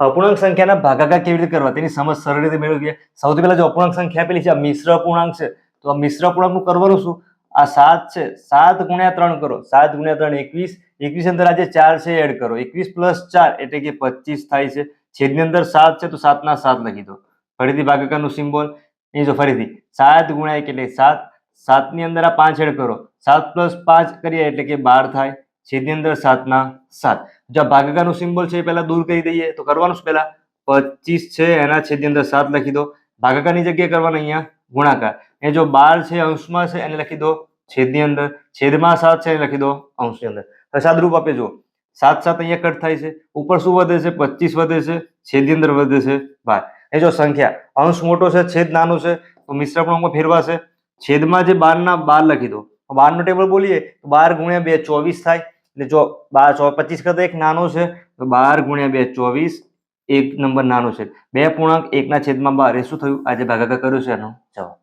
અપૂર્ણાંક સંખ્યાના ભાગાકાર કેવી રીતે કરવા તેની સમજ સરળ રીતે મેળવીએ. સૌથી પહેલા જો અપૂર્ણાંક સંખ્યા આપેલી છે, આ મિશ્ર અપૂર્ણાંક છે, તો આ મિશ્ર અપૂર્ણાંકનું કરવાનું શું? આ 7 છે, 7 ગુણ્યા 3 કરો, 7 ગુણ્યા 3 21, 21 અંદર આજે 4 છે એડ કરો, 21 પ્લસ 4 એટલે કે 25 થાય છે. છેદની અંદર 7 છે તો 7 ના 7 લખી દો. ફરીથી ભાગાકારનું સિમ્બોલ એ જો ફરીથી 7 ગુણ્યા 1 એટલે 7, 7 ની અંદર આ 5 એડ કરો, 7 પ્લસ 5 કરીએ એટલે કે 12 થાય. છેદની અંદર 7 ના 7. જો ભાગાકારનું સિમ્બોલ છે એ પહેલા દૂર કરી દઈએ તો કરવાનું શું? પહેલા 25 છે એના છેદની અંદર 7 લખી દો. ભાગાકારની જગ્યાએ કરવાનો અહીંયા ગુણાકાર. એ જો 12 છે અંશમાં છે એને લખી દો છેદની અંદર, છેદમાં 7 છે એને લખી દો અંશની અંદર. હવે સાદુરૂપ આપે જો 7 7 અહીંયા કટ થાય છે, ઉપર શું વધે છે? 25 વધે છે, છેદની અંદર વધે છે 12. એ જો સંખ્યા અંશ મોટો છે છેદ નાનું છે તો મિશ્ર અપૂર્ણાંકમાં ફેરવાશે. છેદમાં જે 12 ના 12 લખી દો. 12 નો ટેબલ બોલીએ તો 12 ગુણ્યા 2 24 થાય. એટલે જો 25 કરતા એક નાનો છે તો 12 ગુણ્યા 2 24, એક નંબર નાનો છે. 2 પૂર્ણાંક 1 ના છેદમાં 12 એ શું થયું? આજે ભાગાકાર કર્યો છે એનો જવાબ.